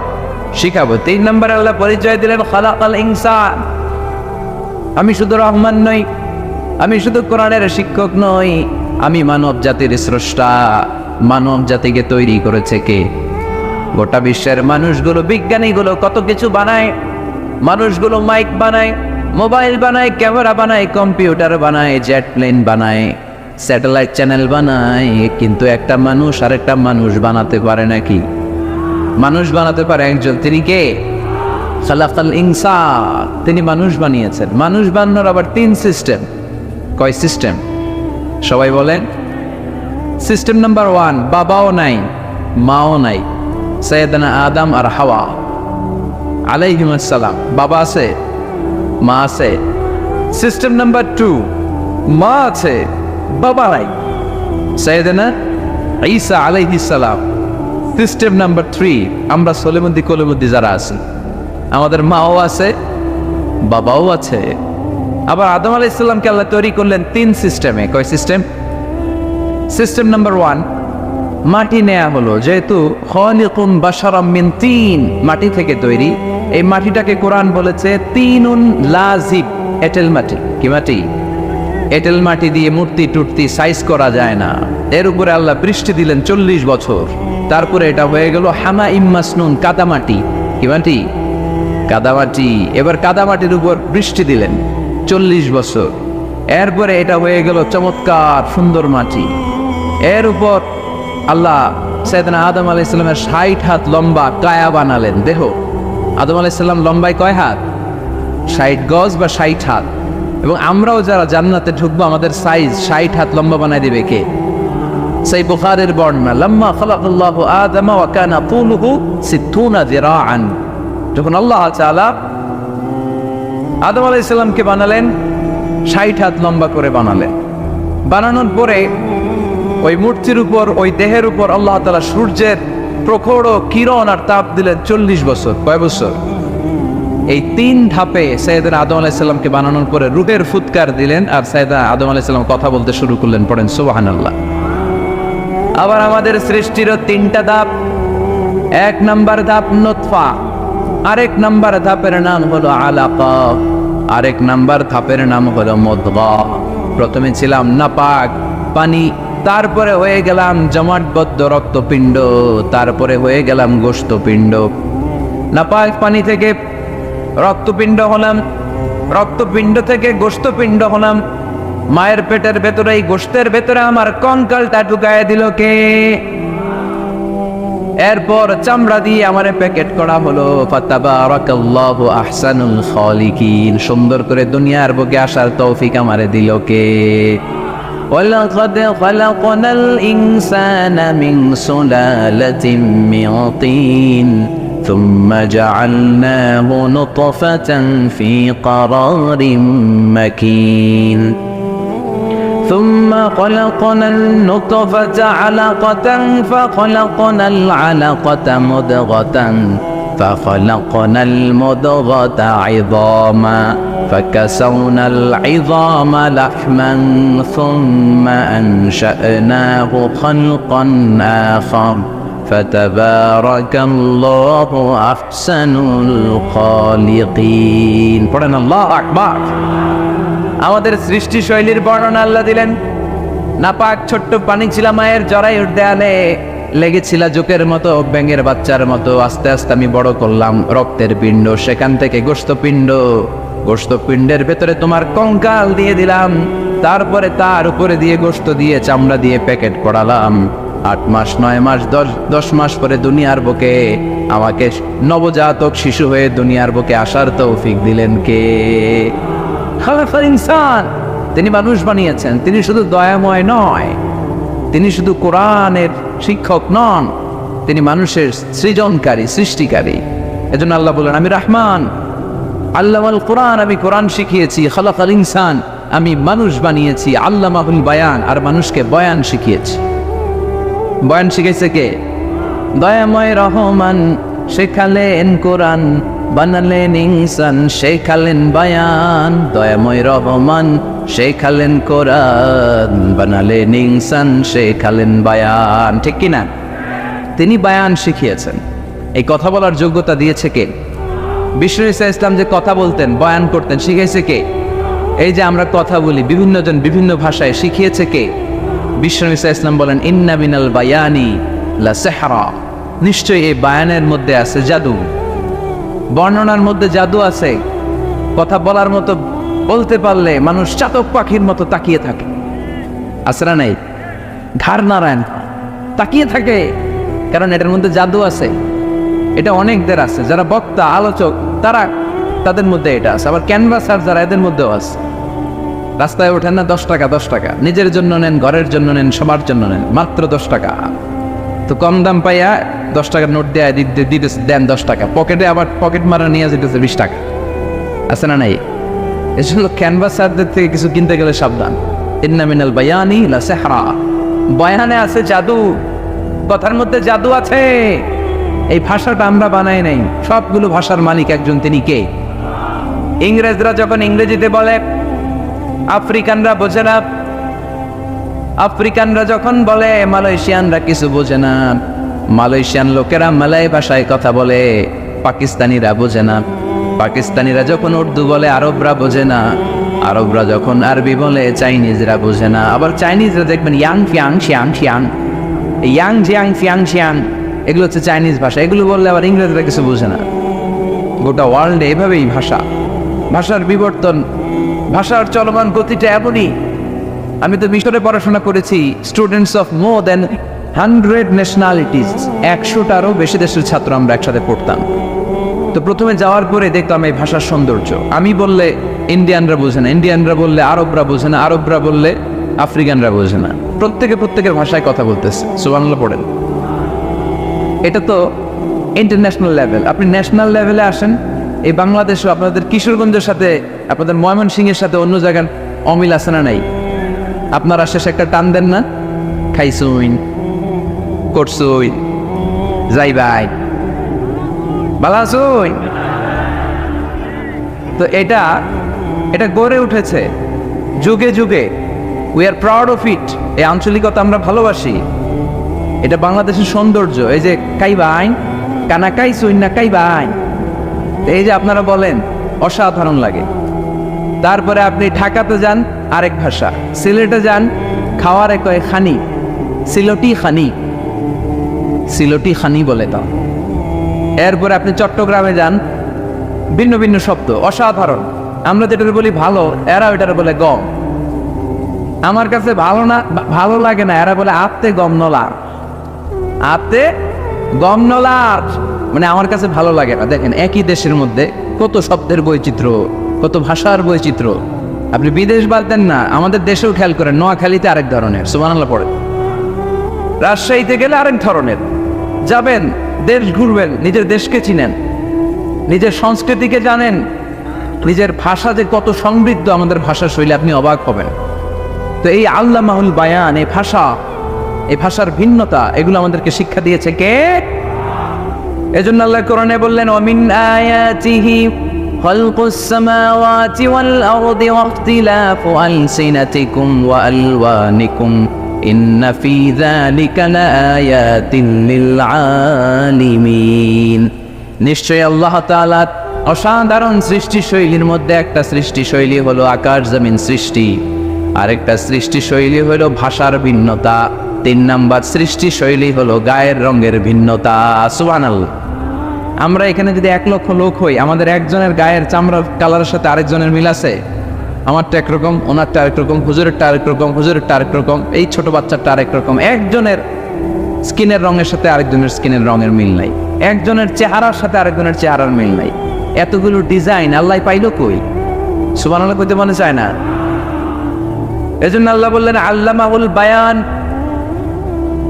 শিখাবো। 3 নম্বরে আল্লাহ পরিচয় দিলেন, খালাকাল ইনসান। আমি শুধু রহমান নই, আমি শুধু কোরআনের শিক্ষক নই, আমি মানব জাতির স্রষ্টা। মানব জাতিকে তৈরি করেছে কে? গোটা বিশ্বের মানুষগুলো, বিজ্ঞানীগুলো কত কিছু বানায়। মানুষগুলো মাইক বানায়, মোবাইল বানায়, ক্যামেরা বানায়, কম্পিউটার বানায়, জেট প্লেন বানায়, স্যাটেলাইট চ্যানেল বানায়, কিন্তু একটা মানুষ আর একটা মানুষ বানাতে পারে নাকি? মানুষ বানাতে পারে একজন, তিনি কে? খালাকাল ইনসান। তিনি মানুষ বানিয়েছেন। মানুষ বানানোর আবার 3 সিস্টেম। কয় সিস্টেম? সবাই বলেন। সিস্টেম নাম্বার 1, বাবাও নাই, মাও নাই। সাইয়েদানা আদম আর হাওয়া আলাইহিমুস সালাম। বাবা আছে, মা আছে। সিস্টেম নাম্বার 2, মা আছে, বাবা নাই। সাইয়েদানা ঈসা আলাইহিস সালাম। সিস্টেম নাম্বার 3, আমরা সলিমুদ্দি কলিমুদ্দি যারা আছি, আমাদের মাও আছে, বাবাও আছে। আবার আদম আলাইহিস সালামকে আল্লাহ তৈরি করলেন 3 সিস্টেমে। কয় সিস্টেম? সিস্টেম নাম্বার 1, মাটি নেয়া হলো। যেহেতু খালিকুম বাশারাম মিন তিন, মাটি থেকে তৈরি। এই মাটিটাকে কোরআন বলেছে তিনুন লাজিব, এঁটেল মাটি। কি মাটি? এঁটেল মাটি দিয়ে মূর্তি টুর্তি সাইজ করা যায় না। এর উপরে আল্লাহ বৃষ্টি দিলেন 40 বছর। তারপরে এটা হয়ে গেল হামা ইম্মাসনুন, কাদামাটি। কি মাটি? কাদামাটি। এবার কাদামাটির উপর বৃষ্টি দিলেন 40 বছর। এরপরে এটা হয়ে গেল চমৎকার সুন্দর মাটি। এর উপর আল্লাহ সাইয়েদনা আদম আলাইহিস সালামের 60 হাত লম্বা কায়া বানালেন, দেহ। আদম আলাইহিস সালাম লম্বায় কয় হাত? 60 গজ বা 60 হাত। এবং আমরাও যারা জান্নাতে ঢুকবো আমাদের সাইজ 60 হাত লম্বা বানায় দিবে কে? সেই বুখারীর বর্ণনা, লাম্মা খালাকাল্লাহু আদম ওয়া কানা তুলুহু 60 যিরাআন। যখন আল্লাহ তাআলা আদম আলাইহিস সালামকে বানালেন 60 হাত লম্বা করে বানালেন। বানানোর পরে ওই মূর্তির উপর, ওই দেহের উপর আল্লাহ তাআলা সূর্যের প্রখর কিরণ আর তাপ দিলেন 40 বছর। কয় বছর? এই 3 ধাপে সাইয়েদনা আদম আলাইহিস সালামকে বানানোর পরে রূহের ফুৎকার দিলেন, আর সাইয়েদনা আদম আলাইহিস সালাম কথা বলতে শুরু করলেন। পড়েন সুবহানাল্লাহ। আবার আমাদের সৃষ্টিরও 3টা ধাপ। 1 নাম্বার ধাপ নুতফা, আরেক নাম্বার ধাপের নাম হলো আলাকা, আরেক নাম্বার ধাপের নাম হলো মুদগা। প্রথমে ছিলাম নাপাক পানি, তারপরে হয়ে গেলাম জমাটবদ্ধ রক্তপিণ্ড, তারপরে হয়ে গেলাম গোশতপিণ্ড। নাপাক পানি থেকে রক্তপিণ্ড হলাম, রক্তপিণ্ড থেকে গোশতপিণ্ড হলাম। মায়ের পেটের ভেতরে, এই গোশতের ভেতরে আমার কঙ্কালটা ঢুকায় দিল কে? এরপর চামড়া দিয়ে আমারে প্যাকেট করা হলো। ফাতাবারাকাল্লাহু আহসানুল খালিকিন, সুন্দর করে দুনিয়ার বুকে আসার তৌফিক আমারে দিল কে? ওয়ালাকাদ খালাকনাল ইনসানা মিন সুলালাতিন মিন তিন ثم جعلناه نطفة في قرار مكين ثم خلقنا النطفة علقة فخلقنا العلقة مضغة فخلقنا المضغة عظاما فكسونا العظام لحما ثم أنشأناه خلقا آخر فتبارك الله أحسن الخالقين পড়েন আল্লাহু আকবার। আমাদের সৃষ্টি শৈলীর বর্ণনা আল্লাহ দিলেন। নাপাক ছোট্ট পানি ছিল মায়ের জরায়ুর দেয়ালে, লেগেছিল জোকের মতো, ব্যাঙের বাচ্চার মতো। আস্তে আস্তে আমি বড় করলাম রক্তের পিণ্ড, সেখান থেকে গোশতপিণ্ড, গোশতপিণ্ডের ভেতরে তোমার কঙ্কাল দিয়ে দিলাম, তারপরে তার উপরে দিয়ে গোশত দিয়ে চামড়া দিয়ে প্যাকেট করালাম। 8 মাস 9 মাস 10 মাস পরে দুনিয়ার বুকে আমাকে নবজাতক শিশু হয়ে দুনিয়ার বুকে আসার তৌফিক দিলেন কে? খালাকাল ইনসান, তিনি মানুষ বানিয়েছেন। তিনি শুধু দয়াময় নয়, তিনি শুধু কোরআনের শিক্ষক নন, তিনি মানুষের সৃজনকারী, সৃষ্টিকারী। এজন্য আল্লাহ বলেন, আমি রহমান, আল্লামাল কোরআন, আমি কোরআন শিখিয়েছি। খালাকাল ইনসান, আমি মানুষ বানিয়েছি। আল্লামাহুল বায়ান, আর মানুষকে বয়ান শিখিয়েছি। বয়ান শিখাইছে কে? দয়াময় রহমান শেখালেন কোরআন, বানালেন ইনসান, শেখালেন বায়ান। দয়াময় রহমান শেখালেন কোরআন, বানালেন ইনসান, শেখালেন বায়ান। ঠিক কিনা? তিনি বায়ান শিখিয়েছেন। এই কথা বলার যোগ্যতা দিয়েছে কে? বিশ্ব ইসলাম যে কথা বলতেন, বয়ান করতেন, শিখাইছে কে? এই যে আমরা কথা বলি বিভিন্ন জন বিভিন্ন ভাষায়, শিখিয়েছে কে? বিশ্বনবী ইসলাম বলেন, ইন্না মিনাল বায়ানি লা সিহরা, নিশ্চয়ই এই বায়ানের মধ্যে আছে জাদু, বর্ণনার মধ্যে জাদু আছে। কথা বলার মতো, বলতে পারলে মানুষ চাতক পাখির মতো তাকিয়ে থাকে। আছে না নাই? ঘাড় নারায়ণ তাকিয়ে থাকে, কারণ এটার মধ্যে জাদু আছে। এটা অনেকদের আছে, যারা বক্তা আলোচক তাদের মধ্যে এটা আছে। আবার ক্যানভাসার যারা, এদের মধ্যেও আছে। রাস্তায় ওঠেন না 10 টাকা 10 টাকা, নিজের জন্য নেন, ঘরের জন্য নেন, সবার জন্য নেন, মাত্র 10 টাকা। তো কম দাম পাইয়া 10 টাকার নোট দেয়, দিতেছে, দেন 10 টাকা, পকেটে আবার পকেট মারা নিয়ে যেতেছে 20 টাকা। আছে না নাই? এজন্য ক্যানভাসারদের থেকে কিছু কিনতে গেলে সাবধান। ইন্না মিনাল বায়ানি লা সিহরা, বয়ানে আছে জাদু, কথার মধ্যে জাদু আছে। এই ভাষাটা আমরা বানাই নাই, সবগুলো ভাষার মালিক একজন, তিনি কে? ইংরেজরা যখন ইংরেজিতে বলে, আফ্রিকানরা বোঝে না। আফ্রিকানরা যখন বলে, মালয়েশিয়ানরা কিছু বোঝে না। মালয়েশিয়ান লোকেরা মালয় ভাষায় কথা বলে, পাকিস্তানিরা বোঝে না। পাকিস্তানিরা যখন উর্দু বলে, আরবরা বোঝে না। আরবরা যখন আরবি বলে, চাইনিজরা বোঝে না। আবার চাইনিজরা দেখবেন ইয়াং ফিয়াং শিয়াং শিয়াং, ইয়াং জিয়াং ফিয়াং শিয়াং, এগুলো হচ্ছে চাইনিজ ভাষা। এগুলো বললে আবার ইংরেজরা কিছু বোঝে না। গোটা ওয়ার্ল্ডে এভাবেই ভাষার বিবর্তন, ভাষার চলমান গতিটা এমনই। আমি তো মিশরে পড়াশোনা করেছি, students of more than 100 nationalities, 100টারও বেশি দেশের ছাত্র আমরা একসাথে পড়তাম। তো প্রথমে যাওয়ার পরে দেখতাম এই ভাষার সৌন্দর্য। আমি বললে ইন্ডিয়ানরা বোঝে না, ইন্ডিয়ানরা বললে আরবরা বোঝে না, আরবরা বললে আফ্রিকানরা বোঝে না। প্রত্যেকের ভাষায় কথা বলতেছে। সুবহানাল্লাহ পড়েন। এটা তো ইন্টারন্যাশনাল লেভেল। আপনি ন্যাশনাল লেভেলে আসেন, এই বাংলাদেশও আপনাদের কিশোরগঞ্জের সাথে, আপনাদের ময়মনসিংহের সাথে অন্য জায়গার অমিল আছে না নাই? আপনারা শেষে একটা টান দেন না, খাইছুইন, করছুইন, যাই ভাই, ভালো আছুইন। তো এটা গড়ে উঠেছে যুগে যুগে। We are proud of it. এই আঞ্চলিকতা আমরা ভালোবাসি, এটা বাংলাদেশের সৌন্দর্য। এই যে কাইবাইন, কানা কাইছুইন না কাইবাইন, এই যে আপনারা বলেন, অসাধারণ লাগে। তারপরে আপনি ঢাকাতে যান, আরেক ভাষা। সিলেটে যান, খাওয়ার এক খানি, সিলটি খানি, সিলটি খানি বলে তো। এরপরে আপনি চট্টগ্রামে যান, ভিন্ন ভিন্ন শব্দ, অসাধারণ। আমরা যেটা বলি ভালো, এরা ওইটারে বলে গম। আমার কাছে ভালো লাগে না, এরা বলে আত্তে গম নলা, আত্তে গমনলার মানে আমার কাছে ভালো লাগে না। দেখেন একই দেশের মধ্যে কত শব্দের বৈচিত্র্য, কত ভাষার বৈচিত্র্য। আপনি বিদেশ বাদ দেন না, আমাদের দেশেও খেয়াল করেন, নোয়াখালীতে আরেক ধরনের, সুবহানাল্লাহ পড়ে, রাজশাহীতে গেলে আরেক ধরনের। যাবেন, দেশ ঘুরবেন, নিজের দেশকে চিনেন, নিজের সংস্কৃতিকে জানেন, নিজের ভাষা যে কত সমৃদ্ধ, আমাদের ভাষা শৈলী, আপনি অবাক হবেন। তো এই আল্লামাহুল বায়ান, এই ভাষা, এই ভাষার ভিন্নতা, এগুলো আমাদেরকে শিক্ষা দিয়েছে কে? এজন্য আল্লাহ কোরআনে বললেন, ওয়ামিন আয়াতিহি খালকুস সামাওয়াতি ওয়াল আরদি ওয়াখতিলাফু আলসিনাতিকুম ওয়া আলওয়ানিকুম ইন্না ফি যালিকা লাআয়াতিন লিল আলিমিন। নিশ্চয়ই আল্লাহ তাআলার অসাধারণ সৃষ্টি শৈলীর মধ্যে একটা সৃষ্টি শৈলী হলো আকাশ জমিন সৃষ্টি, আরেকটা সৃষ্টি শৈলী হলো ভাষার ভিন্নতা, 3 নাম্বার সৃষ্টি শৈলী হলো গায়ের রঙের ভিন্নতা। সুবহানাল্লাহ। আমরা এখানে যদি 1 লক্ষ লোক হই, আমাদের একজনের গায়ের চামড়ার কালারের সাথে আরেকজনের মিল আছে? আমারটা একরকম, ওনারটা আরেক রকম, হুজুরেরটা আরেক রকম, হুজুরেরটা আরেক রকম, এই ছোট বাচ্চারটা আরেক রকম। একজনের স্কিনের রঙের সাথে আরেকজনের স্কিনের রঙের মিল নাই, একজনের চেহারার সাথে আরেকজনের চেহারার মিল নাই। এতগুলো ডিজাইন আল্লাহ পাইলো কই? সুবহানাল্লাহ কইতে মনে চায় না। এজন্য আল্লাহ বললেন আল্লামাহুল বায়ান,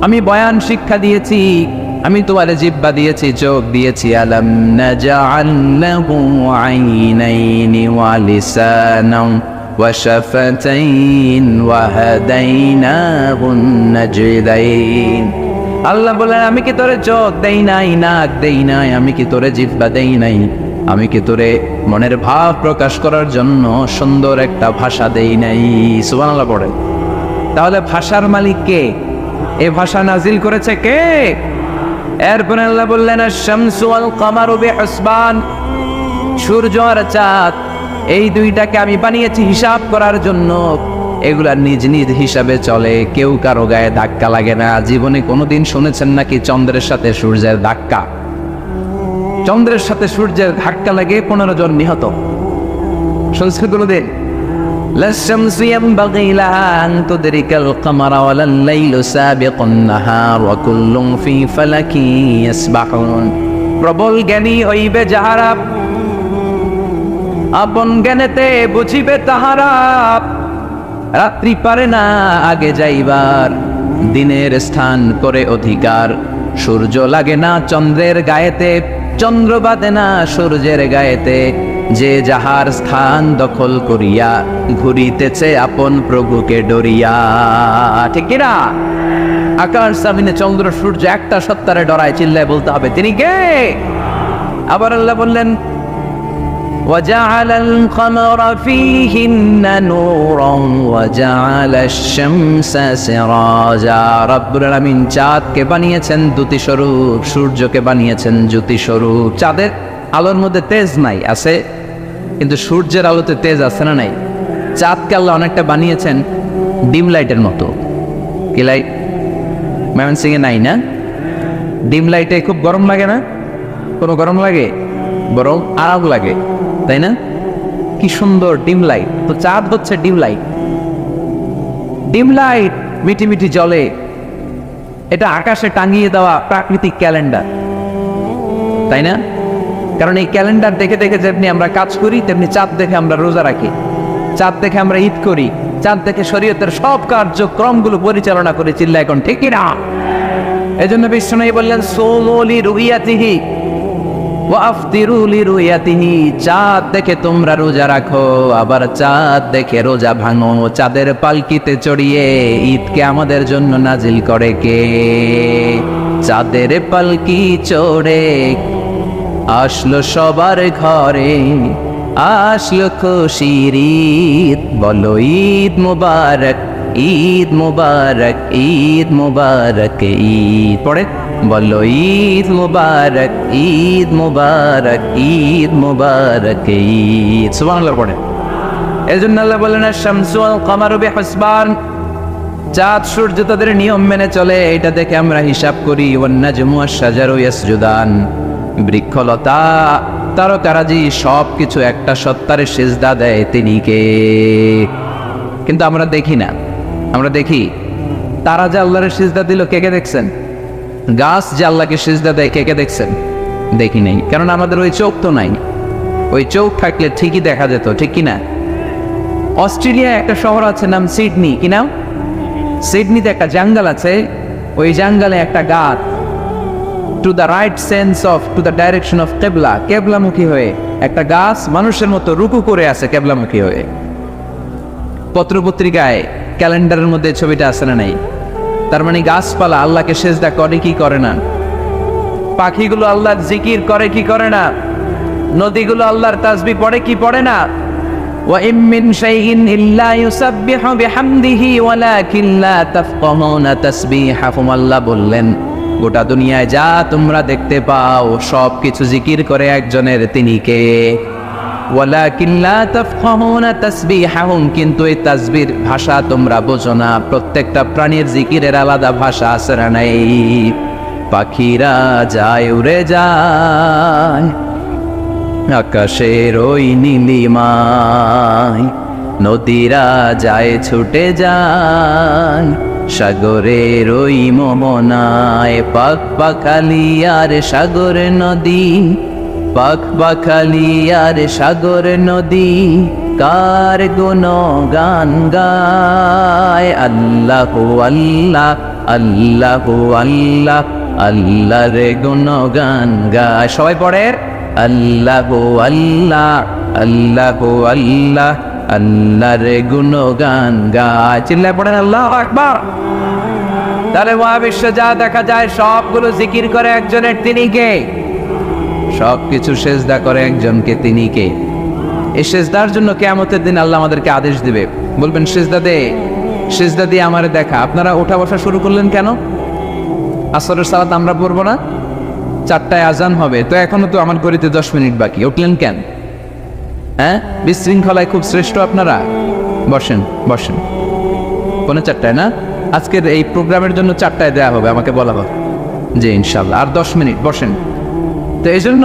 আমি বয়ান শিক্ষা দিয়েছি, আমি তোমারে জিহ্বা দিয়েছি, চোখ দিয়েছি। আলাম নাজআল লাহু আইনাইনি ওয়া লিসানান ওয়া শাফাতাইন ওয়া হাদাইনাহুন নাজদাইন। আল্লাহ বলেন, আমি কি তোরে চোখ দেই নাই, নাক দেই নাই, আমি কি তোরে জিহ্বা দেই নাই, আমি কি তোরে মনের ভাব প্রকাশ করার জন্য সুন্দর একটা ভাষা দেই নাই? সুবহানাল্লাহ পড়ে। তাহলে ভাষার মালিক কে? এই ভাষা নাজিল করেছে কে? এরপরে আল্লাহ বললেন আশ-শামসু ওয়াল কামারু বিহুসবান, সূর্য আর চাঁদ, এই দুইটাকে আমি বানিয়েছি হিসাব করার জন্য। এগুলা নিজ নিজ হিসাবে চলে, কেউ কারো গায়ে ধাক্কা লাগে না। জীবনে কোনোদিন শুনেছেন নাকি চন্দ্রের সাথে সূর্যের ধাক্কা? চন্দ্রের সাথে সূর্যের ধাক্কা লাগে 15 জন নিহত, শুনছেন কোনোদিন? للشمس ينبغي لها أن تدرك القمر ولا الليل سابق النهار وكل في فلك يسبحون। প্রবল জ্ঞানী হইবে যাহারা, আপন জ্ঞানেতে বুঝিবে তাহারা। রাত্রি পারে না আগে যাইবার, দিনের স্থান করে অধিকার। সূর্য লাগে না চন্দ্রের গায়েতে, চন্দ্র বাদে না সূর্যের গায়েতে। যে যাহার স্থান দখল করিয়া ঘুরিতেছে আপন প্রভুকে ডরিয়া। ঠিক কিনা? আকাশ জমিনে চন্দ্র সূর্য একটা সত্তারে ডরায়, চিল্লায় বলতে হবে তিনি কে? আবার আল্লাহ বললেন وجعل القمر فيهن نورا وجعل الشمس سراجا। রব্বুল আলামিন চাঁদকে বানিয়েছেন দ্যুতি স্বরূপ, সূর্যকে বানিয়েছেন জ্যোতি স্বরূপ। চাঁদের আলোর মধ্যে তেজ নাই, আছে, কিন্তু সূর্যের আলোতে তেজ আছে না নাই? চাঁদকে আল্লাহ অনেকটা বানিয়েছেন ডিম লাইটের মতো। কি লাইট? ময়মনসিংহে নাই না? ডিম লাইটে খুব গরম লাগে না? কোনো গরম লাগে? বরং আরাম লাগে, তাই না? কি সুন্দর ডিম লাইট। তো চাঁদ হচ্ছে ডিম লাইট। ডিম লাইট মিটি মিটি জ্বলে, এটা আকাশে টাঙিয়ে দেওয়া প্রাকৃতিক ক্যালেন্ডার, তাই না? কারণ এই ক্যালেন্ডার দেখে দেখে যেমনি আমরা কাজ করি, তেমনি চাঁদ দেখে আমরা রোজা রাখি, চাঁদ দেখে আমরা ঈদ করি, চাঁদ দেখে শরীয়তের সব কার্যক্রমগুলো পরিচালনা করে। চিল্লা এখন ঠিক কিনা? এজন্য বিষ্ণু বললেন সুমু লিরুইয়াতিহি ওয়া আফতিরু লিরুইয়াতিহি। চাঁদ দেখে তোমরা রোজা রাখো, আবার চাঁদ দেখে রোজা ভাঙো। চাঁদের পালকিতে চড়িয়ে ঈদকে আমাদের জন্য নাজিল করে কে? চাঁদের পালকি চড়ে আসলো সবার ঘরে, আসলো খুশির ঈদ, বলো ঈদ মুবারক, ঈদ মুবারক, ঈদ মুবারক, ঈদ পড়ে বলো ঈদ মুবারক, ঈদ মুবারক, ঈদ মুবারক, ঈদ। সুবহানাল্লাহ পড়ে। এজন্য আল্লাহ বলেন আশ-শামসু ওয়াল কামারু বিহুসবান, চাঁদ সূর্য তাদের নিয়ম মেনে চলে, এটা দেখে আমরা হিসাব করি। ওয়ান নাজমু ওয়াশ-শাজারু ইয়াসজুদান, বৃক্ষলতা তারকারাজি সব কিছু একটা সত্তারে সিজদা দেয়, তিনি কে? কিন্তু আমরা দেখি না। আমরা দেখি তারা যে আল্লাহর সিজদা দিল, কে কে দেখছেন? গাছ যে আল্লাহকে সিজদা দেয়, কে কে দেখছেন? দেখি নাই, কারণ আমাদের ওই চোখ তো নাই। ওই চোখ থাকলে ঠিকই দেখা যেত, ঠিক কিনা? অস্ট্রেলিয়ায় একটা শহর আছে নাম সিডনি, কি নাম? সিডনিতে একটা জঙ্গল আছে, ওই জঙ্গলে একটা গাছ to the right sense of to the direction of কেবলা, কেবলামুখী হয়ে একটা গাছ মানুষের মতো রুকু করে আছে কেবলামুখী হয়ে। পত্রপত্রিকায় ক্যালেন্ডারের মধ্যে ছবিটা আছে না নাই? তার মানে গাছপালা আল্লাহকে সেজদা করে কি করে না? পাখিগুলো আল্লাহর জিকির করে কি করে না? নদীগুলো আল্লাহর তাসবিহ পড়ে কি পড়ে না? ওয়া ইম মিন শাইইন ইল্লা ইউসাব্বিহু বিহামদিহি ওয়ালাকিন লা তাফকাহুনা তাসবিহাহুম। আল্লাহ বললেন, গোটা দুনিয়ায় যা তোমরা দেখতে পাও সব কিছু জিকির করে একজনের, তিনি কে? ওয়ালাকিন লা তাফকাহুনা তাসবিহাহুম, কিন্তু এই তাসবির ভাষা তোমরা বোঝো না। প্রত্যেকটা প্রাণীর জিকিরের আলাদা ভাষা আছে না নাই? পাখিরা যায় উড়ে যায় আকাশের ওই নীলিমায়, নদীরা যায় ছুটে যায় সাগরের ওই মোহনায়। পাখ পাখালি আর সাগর নদী, পাখ পাখালি আর সাগর নদী, কার গুণগান গায়। আল্লাহু আল্লাহ, আল্লাহু আল্লাহ, আল্লাহর গুণগান গায়। সবাই পড়ে আল্লাহু আল্লাহ, আল্লাহু আল্লাহ, আল্লাহর গুণগান গায়। চিল্লায় পড়েন আল্লাহু আকবার। তাহলে মহাবিশ্বে যা দেখা যায় সবগুলো জিকির করে একজনের, তিনি কে? সবকিছু সেজদা করে একজনকে, তিনি কে? এই সেজদার জন্য কিয়ামতের দিন আল্লাহ আমাদেরকে আদেশ দিবে, বলবেন সেজদা দে, সেজদা দিয়ে আমারে দেখা। আপনারা ওঠা বসা শুরু করলেন কেন? আসরের সালাত আমরা পড়বো না? 4টায় আজান হবে, তো এখনো তো আমার ঘড়িতে 10 মিনিট বাকি, উঠলেন কেন? হ্যাঁ, বিশৃঙ্খলায় খুব শ্রেষ্ঠ আপনারা। বসেন বসেন, কোন 4টায় না? আজকের এই প্রোগ্রামের জন্য 4টায় দেয়া হবে, আমাকে বলা হবে যে ইনশাআল্লাহ আর 10 মিনিট বসেন। তো এই জন্য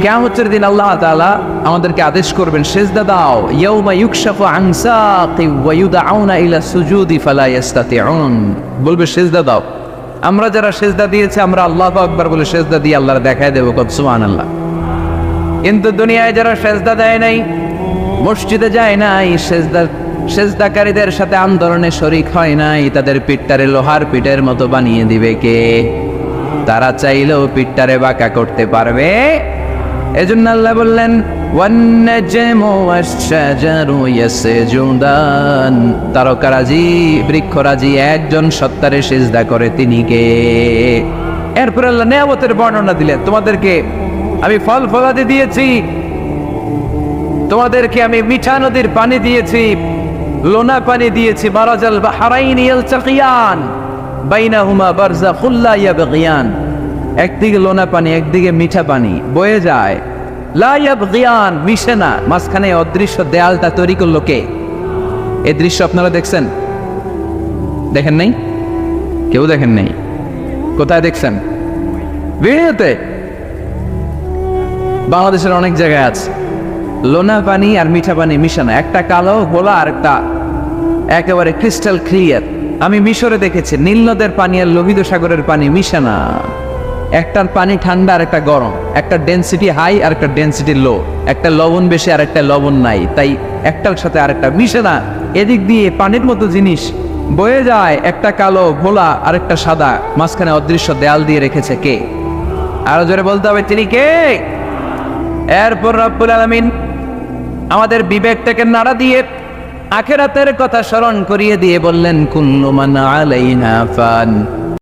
কিয়ামতের দিন আল্লাহ তাআলা আমাদেরকে আদেশ করবেন সেজদা দাও। ইয়াউমা ইউকশাফু আন সাকি ওয়া ইউদআউনা ইলা সুজুদি ফালা ইস্তাতিউন, বলবে সেজদা দাও। আমরা যারা সেজদা দিয়েছি আমরা আল্লাহু আকবার বলে সেজদা দিয়ে আল্লাহর দেখায় দেব, কত সুবহানাল্লাহ। কিন্তু দুনিয়ায় যারা সেজদা দেয় নাই, মসজিদে যায় নাই, সেজদাকারীদের সাথে আন্দোলনে শরীক হয় নাই, তাদের পিঠটারে লোহার পিঠের মতো বানিয়ে দিবে কে? তারা চাইলেও পিঠটারে বাঁকা করতে পারবে? এজন্য আল্লাহ বললেন ওয়ান-নাজমু ওয়াশ-শাজারু ইয়াসজুদান, তারকারাজি বৃক্ষরাজি একজন সত্তারে সিজদা করে, তিনি কে? এরপর আল্লাহ নিয়ামতের বর্ণনা দিলেন, তোমাদেরকে আমি ফল ফলাদি দিয়েছি, তোমাদেরকে আমি মিঠা নদীর পানি দিয়েছি, লোনা পানি দিয়েছি, মারাজাল বাহরাইন ইয়ালতাকিয়ান বাইনাহুমা বারযাখুল লা ইয়াবগিয়ান, একদিকে লোনা পানি একদিকে মিঠা পানি বয়ে যায়, লা ইয়াবগিয়ান, মিশে না, মাঝখানে অদৃশ্য দেয়ালটা তৈরি করলো কে? এই দৃশ্য আপনারা দেখছেন? দেখেন নাই? কেউ দেখেন নাই? কোথায় দেখছেন? ভিডিওতে। বাংলাদেশের অনেক জায়গায় আছে লোনা পানি আর মিঠা পানি মিশানো, একটা কালো গোলা আর একটা একেবারে ক্রিস্টাল ক্লিয়ার। আমি মিশরে দেখেছি নীল নদের পানি আর লোহিত সাগরের পানি মিশানা, একটার পানি ঠান্ডা আর একটা গরম, একটা ডেনসিটি হাই আর একটা ডেনসিটি লো, একটা লবণ বেশি আর একটা লবণ নাই, তাই একটার সাথে আর একটা মিশে না। এদিক দিয়ে পানির মতো জিনিস বয়ে যায়, একটা কালো ঘোলা আর একটা সাদা, মাঝখানে অদৃশ্য দেয়াল দিয়ে রেখেছে কে? আরো জোরে বলতে হবে, তিনি কে? এরপর রব্বুল আলামিন আমাদের বিবেকটাকে নাড়া দিয়ে আখিরাতের কথা স্মরণ করিয়ে দিয়ে বললেন কুল্লু মান আলাইহা ফান